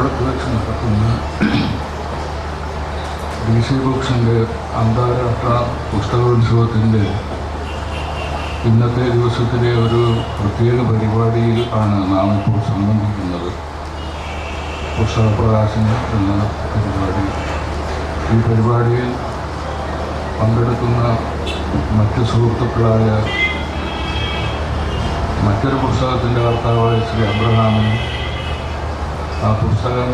പള്ളിയോടത്ത് വെച്ച് നടക്കുന്ന DC ബുക്സിൻ്റെ അന്താരാഷ്ട്ര പുസ്തകോത്സവത്തിൻ്റെ ഇന്നത്തെ ദിവസത്തിലെ ഒരു പ്രത്യേക പരിപാടിയിൽ ആണ് നാം ഇപ്പോൾ സംബന്ധിക്കുന്നത്. പുസ്തകപ്രകാശനം എന്ന പരിപാടി. ഈ പരിപാടിയിൽ പങ്കെടുക്കുന്ന മറ്റ് സുഹൃത്തുക്കളായ മറ്റൊരു പുസ്തകത്തിൻ്റെ കർത്താവായ ശ്രീ അബ്രഹാമിനും ആ പുസ്തകം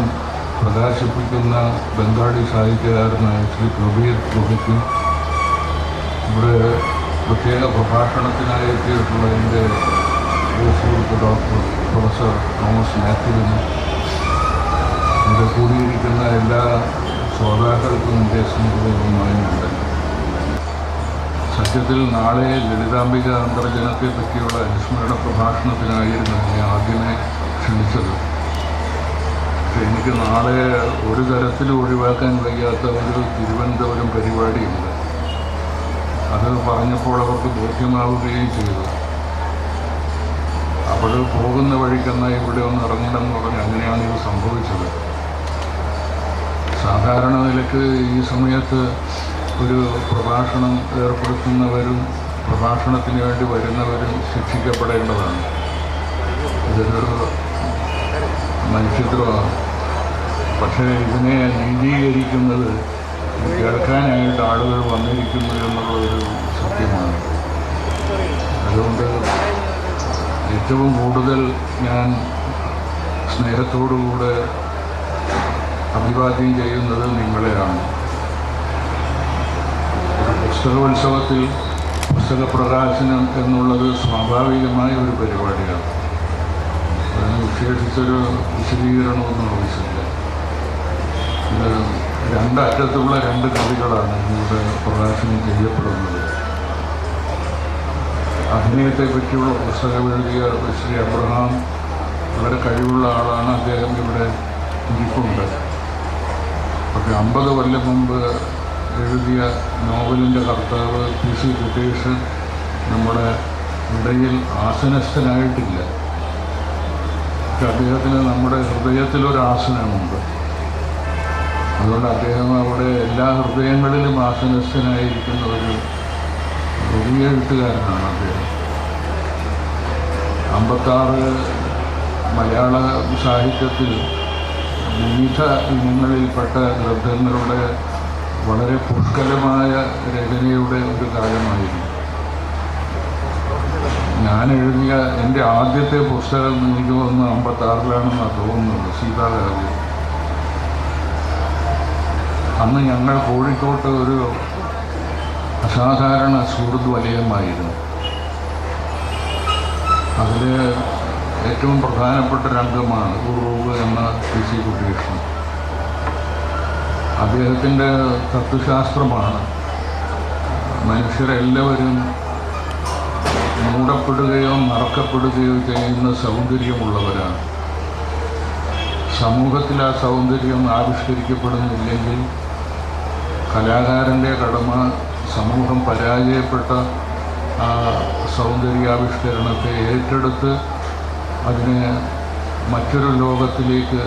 പ്രകാശിപ്പിക്കുന്ന ബംഗാളി സാഹിത്യകാരനായ ശ്രീ പ്രബീർ ഗുഹയ്ക്കും ഇവിടെ പ്രത്യേക പ്രഭാഷണത്തിനായി എത്തിയിട്ടുള്ള എൻ്റെ സുഹൃത്ത് ഡോക്ടർ പ്രൊഫസർ തോമസ് മാത്യുവിനും ഇവിടെ കൂടിയിരിക്കുന്ന എല്ലാ ശ്രോതാക്കൾക്കും എൻ്റെ സ്നേഹപൂർവ്വമായുണ്ട്. സത്യത്തിൽ നാളെ ലളിതാംബിക അന്തർജനത്തെ പറ്റിയുള്ള അനുസ്മരണ പ്രഭാഷണത്തിനായിരുന്നു എന്നെ ആദ്യമേ ക്ഷണിച്ചത്. പക്ഷെ എനിക്ക് നാളെ ഒരു തരത്തിലും ഒഴിവാക്കാൻ വയ്യാത്ത ഒരു തിരുവനന്തപുരം പരിപാടിയുണ്ട്. അത് പറഞ്ഞപ്പോൾ അവർക്ക് ബോധ്യമാവുകയും ചെയ്തു. അപ്പോൾ പോകുന്ന വഴിക്കെന്നാൽ ഇവിടെ ഒന്ന് ഇറങ്ങണം എന്ന് പറഞ്ഞ് അങ്ങനെയാണ് ഇത് സംഭവിച്ചത്. സാധാരണ നിലയ്ക്ക് ഈ സമയത്ത് ഒരു പ്രഭാഷണം ഏർപ്പെടുത്തുന്നവരും പ്രഭാഷണത്തിന് വേണ്ടി വരുന്നവരും ശിക്ഷിക്കപ്പെടേണ്ടതാണ്. ഇതൊരു മനുഷ്യത്വമാണ്. പക്ഷേ ഇതിനെ നീതീകരിക്കുന്നത് കേൾക്കാനായിട്ട് ആളുകൾ വന്നിരിക്കുന്നു എന്നുള്ളൊരു സത്യമാണ്. അതുകൊണ്ട് ഏറ്റവും കൂടുതൽ ഞാൻ സ്നേഹത്തോടുകൂടെ അഭിവാദ്യം ചെയ്യുന്നത് നിങ്ങളെയാണ്. പുസ്തകോത്സവത്തിൽ പുസ്തകപ്രകാശനം എന്നുള്ളത് സ്വാഭാവികമായ ഒരു പരിപാടിയാണ്. അതിന് വിശേഷിച്ചൊരു വിശദീകരണമൊന്നും ആവശ്യമില്ല. ഇത് രണ്ടറ്റത്തുള്ള രണ്ട് കവികളാണ് ഇവിടെ പ്രകാശനം ചെയ്യപ്പെടുന്നത്. അഭിനയത്തെ പറ്റിയുള്ള പുസ്തകം എഴുതിയ ശ്രീ അബ്രഹാം വളരെ കഴിവുള്ള ആളാണ്. അദ്ദേഹം ഇവിടെ ഇരിപ്പുണ്ട്. പക്ഷേ 50 കൊല്ലം മുമ്പ് എഴുതിയ നോവലിൻ്റെ കർത്താവ് PC കുട്ടേഷൻ നമ്മുടെ ഇടയിൽ ആസനസ്ഥനായിട്ടില്ല. പക്ഷെ അദ്ദേഹത്തിന് നമ്മുടെ ഹൃദയത്തിലൊരാസനമുണ്ട്. അതുകൊണ്ട് അദ്ദേഹം അവിടെ എല്ലാ ഹൃദയങ്ങളിലും ആസനസ്ഥനായിരിക്കുന്ന ഒരു വലിയ എഴുത്തുകാരനാണ് അദ്ദേഹം. 56 മലയാള സാഹിത്യത്തിൽ വിവിധ ഇനങ്ങളിൽപ്പെട്ട ഗ്രന്ഥങ്ങളുടെ വളരെ പുഷ്കലമായ രചനയുടെ ഒരു കാലമായിരുന്നു. ഞാൻ എഴുതിയ എൻ്റെ ആദ്യത്തെ പുസ്തകം എനിക്ക് തോന്നുന്നു 56-ലാണെന്നാണ് തോന്നുന്നത്, സീതാകാവ്യം. അന്ന് ഞങ്ങൾ കോഴിക്കോട്ട് ഒരു അസാധാരണ സുഹൃത്ത് വലയമായിരുന്നു. അതിൽ ഏറ്റവും പ്രധാനപ്പെട്ട രംഗമാണ് ഉറൂബ് എന്ന PC കുട്ടേഷൻ. അദ്ദേഹത്തിൻ്റെ തത്വശാസ്ത്രമാണ് മനുഷ്യരെല്ലാവരും മൂടപ്പെടുകയോ മറക്കപ്പെടുകയോ ചെയ്യുന്ന സൗന്ദര്യമുള്ളവരാണ്. സമൂഹത്തിൽ ആ സൗന്ദര്യം ആവിഷ്കരിക്കപ്പെടുന്നില്ലെങ്കിൽ കലാകാരൻ്റെ കടമ സമൂഹം പരാജയപ്പെട്ട ആ സൗന്ദര്യാവിഷ്കരണത്തെ ഏറ്റെടുത്ത് അതിനെ മറ്റൊരു ലോകത്തിലേക്ക്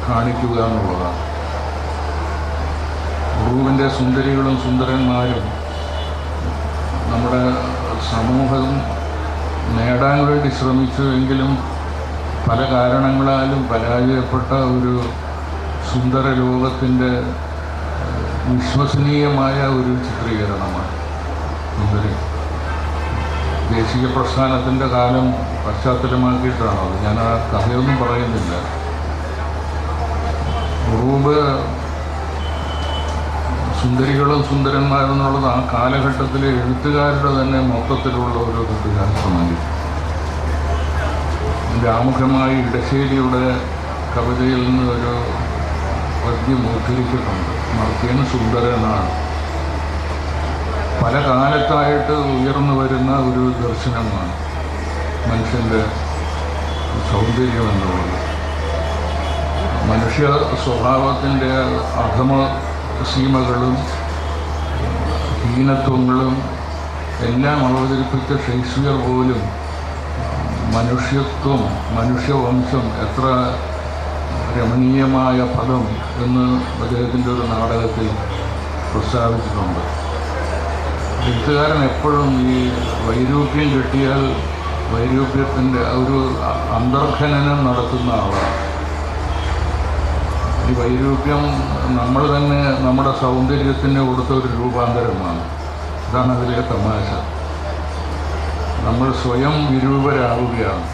കാണിക്കുക എന്നുള്ളതാണ്. ഉറൂബിൻ്റെ സുന്ദരികളും സുന്ദരന്മാരും നമ്മുടെ സമൂഹം നേടാൻ വേണ്ടി ശ്രമിച്ചുവെങ്കിലും പല കാരണങ്ങളാലും പരാജയപ്പെട്ട ഒരു സുന്ദര ലോകത്തിൻ്റെ വിശ്വസനീയമായ ഒരു ചിത്രീകരണമാണ് സുന്ദരി. ദേശീയ പ്രസ്ഥാനത്തിൻ്റെ കാലം പശ്ചാത്തലമാക്കിയിട്ടാണത്. ഞാൻ ആ കഥയൊന്നും പറയുന്നില്ല. ഉറൂബ് സുന്ദരികളും സുന്ദരന്മാരും എന്നുള്ളത് ആ കാലഘട്ടത്തിലെ എഴുത്തുകാരുടെ തന്നെ മൊത്തത്തിലുള്ള ഒരു തത്വശാസ്ത്രമായി. എൻ്റെ ആമുഖമായി ഇടശ്ശേരിയുടെ കവിതയിൽ നിന്ന് ഒരു പദ്യം ഉദ്ധരിച്ചിട്ടുണ്ട്. മർത്യൻ സുന്ദരനാണ്. പല കാലത്തായിട്ട് ഉയർന്നു വരുന്ന ഒരു ദർശനമാണ് മനുഷ്യൻ്റെ സൗന്ദര്യം എന്നുള്ളത്. മനുഷ്യ സ്വഭാവത്തിൻ്റെ അധമ സീമകളും ഹീനത്വങ്ങളും എല്ലാം അവതരിപ്പിച്ച ഷേക്സ്പിയർ പോലും മനുഷ്യത്വം, മനുഷ്യവംശം എത്ര രമണീയമായ പദം എന്ന് അദ്ദേഹത്തിൻ്റെ ഒരു നാടകത്തിൽ പ്രസ്താവിച്ചിട്ടുണ്ട്. എഴുത്തുകാരൻ എപ്പോഴും ഈ വൈരൂപ്യം കിട്ടിയാൽ വൈരൂപ്യത്തിൻ്റെ ഒരു അന്തർഖനനം നടത്തുന്ന ആളാണ്. ഈ വൈരൂപ്യം നമ്മൾ തന്നെ നമ്മുടെ സൗന്ദര്യത്തിന് കൊടുത്ത ഒരു രൂപാന്തരമാണ്. ഇതാണ് അതിലെ തമാശ. നമ്മൾ സ്വയം വിരൂപരാകുകയാണ്.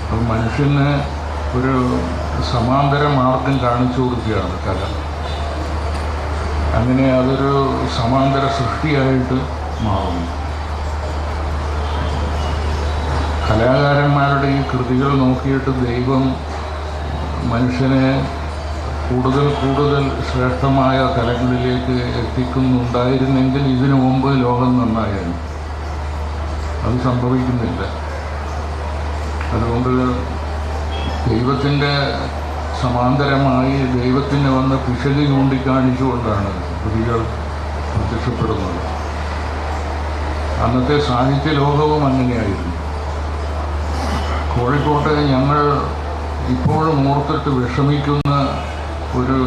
അത് മനുഷ്യന് ഒരു സമാന്തര മാർഗം കാണിച്ചു കൊടുക്കുകയാണ് കല. അങ്ങനെ അതൊരു സമാന്തര സൃഷ്ടിയായിട്ട് മാറുന്നു. കലാകാരന്മാരുടെ ഈ കൃതികൾ നോക്കിയിട്ട് ദൈവം മനുഷ്യനെ കൂടുതൽ കൂടുതൽ ശ്രേഷ്ഠമായ തലങ്ങളിലേക്ക് എത്തിക്കുന്നുണ്ടായിരുന്നെങ്കിൽ ഇതിനു മുമ്പ് ലോകം നന്നായിരുന്നു. അത് സംഭവിക്കുന്നില്ല. അതുകൊണ്ട് ദൈവത്തിൻ്റെ സമാന്തരമായി ദൈവത്തിന് വന്ന പിശക് ചൂണ്ടിക്കാണിച്ചുകൊണ്ടാണ് കൃതികൾ പ്രത്യക്ഷപ്പെടുന്നത്. അന്നത്തെ സാഹിത്യ ലോകവും അങ്ങനെയായിരുന്നു. കോഴിക്കോട്ടെ ഞങ്ങൾ ഇപ്പോഴും ഓർത്തിട്ട് വിഷമിക്കുന്ന ഒരു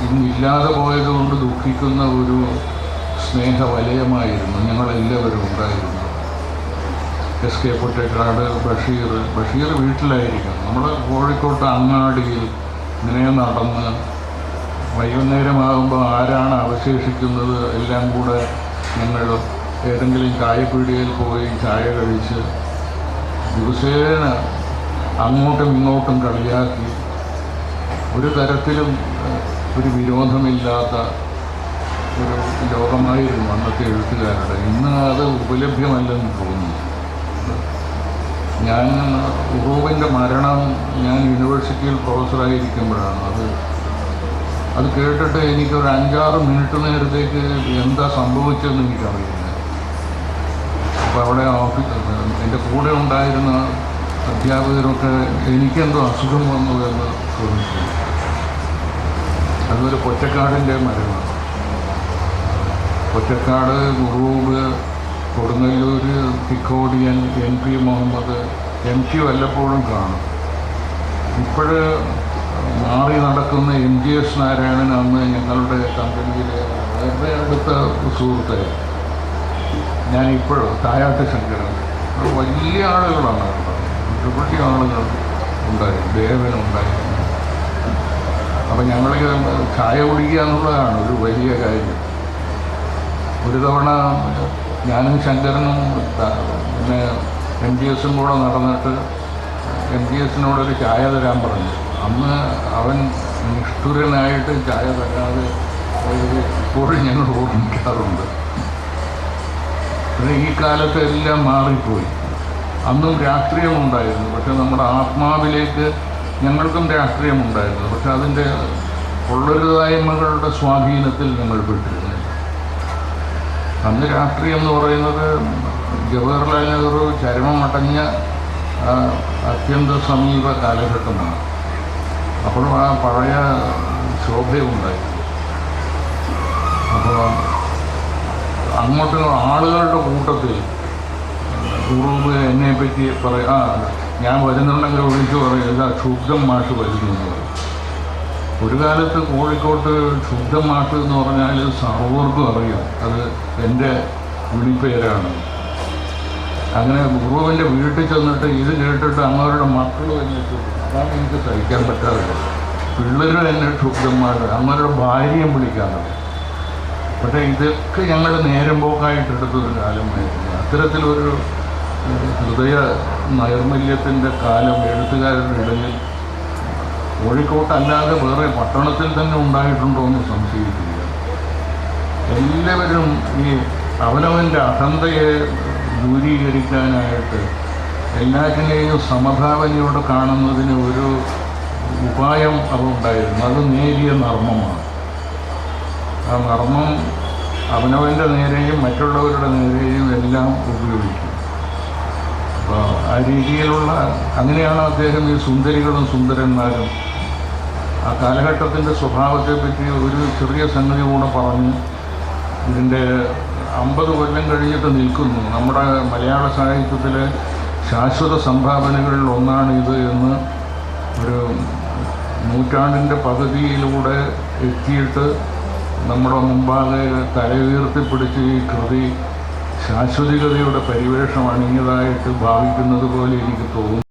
ഇന്നില്ലാതെ പോയതുകൊണ്ട് ദുഃഖിക്കുന്ന ഒരു സ്നേഹവലയമായിരുന്നു ഞങ്ങളെല്ലാവരും ഉണ്ടായിരുന്നു. എസ് കെ പൊറ്റക്കാട്, ബഷീർ വീട്ടിലായിരിക്കും. നമ്മൾ കോഴിക്കോട്ട് അങ്ങാടിയിൽ ഇങ്ങനെ നടന്ന് വൈകുന്നേരമാകുമ്പോൾ ആരാണ് അവശേഷിക്കുന്നത് എല്ലാം കൂടെ ഞങ്ങൾ ഏതെങ്കിലും ചായപ്പീടികയിൽ പോയി ചായ കഴിച്ച് ദിവസേന അങ്ങോട്ടും ഇങ്ങോട്ടും കളിയാക്കി ഒരു തരത്തിലും ഒരു വിരോധമില്ലാത്ത ഒരു ലോകമായിരുന്നു അന്നത്തെ എഴുത്തുകാരുടെ. ഇന്ന് അത് ഉപലഭ്യമല്ലെന്ന് തോന്നുന്നു. ഞാൻ ഉറൂബിൻ്റെ മരണം ഞാൻ യൂണിവേഴ്സിറ്റിയിൽ പ്രൊഫസറായിരിക്കുമ്പോഴാണ് അത് കേട്ടിട്ട് എനിക്കൊരു 5-6 മിനിറ്റ് നേരത്തേക്ക് എന്താ സംഭവിച്ചതെന്ന് എനിക്കറിയില്ല. അപ്പോൾ അവിടെ എൻ്റെ കൂടെ ഉണ്ടായിരുന്ന അധ്യാപകരൊക്കെ എനിക്കെന്തോ അസുഖം വന്നു എന്ന് ചോദിച്ചു. അതൊരു പൊറ്റക്കാടിൻ്റെ മരമാണ്. പൊറ്റക്കാട്, ഉറൂബ്, കൊടുങ്ങല്ലൂർ, തിക്കോടിയൻ, MP മുഹമ്മദ്, MT വല്ലപ്പോഴും കാണും. ഇപ്പോഴ് മാറി നടക്കുന്ന MGS നാരായണൻ അന്ന് ഞങ്ങളുടെ കമ്പനിയിലെ വളരെ അടുത്ത സുഹൃത്തെ. ഞാനിപ്പോഴും തായാട്ട് ശങ്കരൻ, വലിയ ആളുകളാണ്, ഒരുപാട് ആളുകൾ ഉണ്ടായിരുന്നു, ദേവനുണ്ടായിരുന്നു. അപ്പം ഞങ്ങൾ ചായ കുടിക്കുക എന്നുള്ളതാണ് ഒരു വലിയ കാര്യം. ഒരു തവണ ഞാനും ശങ്കരനും പിന്നെ MGSും കൂടെ നടന്നിട്ട് MGSനോടൊരു ചായ തരാൻ പറഞ്ഞു. അന്ന് അവൻ നിഷ്ഠുരനായിട്ട് ചായ തരാതെ ഇപ്പോഴും ഞങ്ങൾ ഓർമ്മിക്കാറുണ്ട്. പിന്നെ ഈ കാലത്ത് എല്ലാം മാറിപ്പോയി. അന്നും രാഷ്ട്രീയമുണ്ടായിരുന്നു, പക്ഷെ നമ്മുടെ ആത്മാവിലേക്ക് ഞങ്ങൾക്കും രാഷ്ട്രീയമുണ്ടായിരുന്നു. പക്ഷെ അതിൻ്റെ കൊള്ളരുതായ്മകളുടെ സ്വാധീനത്തിൽ ഞങ്ങൾ പെട്ടിരുന്നു. അന്ന് രാഷ്ട്രീയം എന്ന് പറയുന്നത് ജവഹർലാൽ നെഹ്റു ചരമമടഞ്ഞ അത്യന്ത സമീപ കാലഘട്ടമാണ്. അപ്പോഴും ആ പഴയ ശോഭയുണ്ടായി. അപ്പോൾ അങ്ങോട്ട് ആളുകളുടെ കൂട്ടത്തിൽ ഉറൂബ് എന്നെപ്പറ്റി ഞാൻ വരുന്നുണ്ടെങ്കിൽ ഒഴിച്ചു പറയുക ക്ഷുബ്ധം മാഷ് വരുന്നു എന്ന് പറയും. ഒരു കാലത്ത് കോഴിക്കോട്ട് ക്ഷുബ്ധം മാഷ് എന്ന് പറഞ്ഞാൽ സർവർക്കും അറിയാം അത് എൻ്റെ വിളിപ്പേരാണ്. അങ്ങനെ ഉറൂബിൻ്റെ വീട്ടിൽ ചെന്നിട്ട് ഇത് കേട്ടിട്ട് അങ്ങവരുടെ മക്കൾ എന്നെ അതാണ് എനിക്ക് സഹിക്കാൻ പറ്റാറില്ല. പിള്ളേരും എന്നെ ക്ഷുബ്ധം മാഷ്, അങ്ങവരുടെ ഭാര്യയും വിളിക്കാറുണ്ട്. പക്ഷേ ഇതൊക്കെ ഞങ്ങൾ നേരം പോക്കായിട്ടെടുത്തൊരു കാലമായിരുന്നു. അത്തരത്തിലൊരു ഹൃദയ നൈർമല്യത്തിൻ്റെ കാലം എഴുത്തുകാരുടെ ഇടയിൽ കോഴിക്കോട്ടല്ലാതെ വേറെ പട്ടണത്തിൽ തന്നെ ഉണ്ടായിട്ടുണ്ടോ എന്ന് സംശയിക്കുക. എല്ലാവരും ഈ അവനവൻ്റെ അഹന്തയെ ദൂരീകരിക്കാനായിട്ട് എല്ലാറ്റിനെയും സമഭാവനയോടെ കാണുന്നതിന് ഒരു ഉപായം അതുണ്ടായിരുന്നു. അത് നേരിയ നർമ്മമാണ്. ആ നർമ്മം അവനവൻ്റെ നേരെയും മറ്റുള്ളവരുടെ നേരെയും എല്ലാം ഉപയോഗിക്കും. അപ്പോൾ ആ രീതിയിലുള്ള അങ്ങനെയാണ് അദ്ദേഹം ഈ സുന്ദരികളും സുന്ദരന്മാരും ആ കാലഘട്ടത്തിൻ്റെ സ്വഭാവത്തെപ്പറ്റി ഒരു ചെറിയ സംഗതി കൂടെ പറഞ്ഞ് ഇതിൻ്റെ 50 കൊല്ലം കഴിഞ്ഞിട്ട് നിൽക്കുന്നു. നമ്മുടെ മലയാള സാഹിത്യത്തിലെ ശാശ്വത സംഭാവനകളിൽ ഒന്നാണ് ഇത് എന്ന് ഒരു നൂറ്റാണ്ടിൻ്റെ പകുതിയിലൂടെ എത്തിയിട്ട് നമ്മുടെ മുമ്പാകെ തലയുയർത്തിപ്പിടിച്ച് ഈ കൃതി ശാശ്വതികതയുടെ പരിവേഷം അണിഞ്ഞതായിട്ട് ഭാവിക്കുന്നത് പോലെ എനിക്ക് തോന്നുന്നു.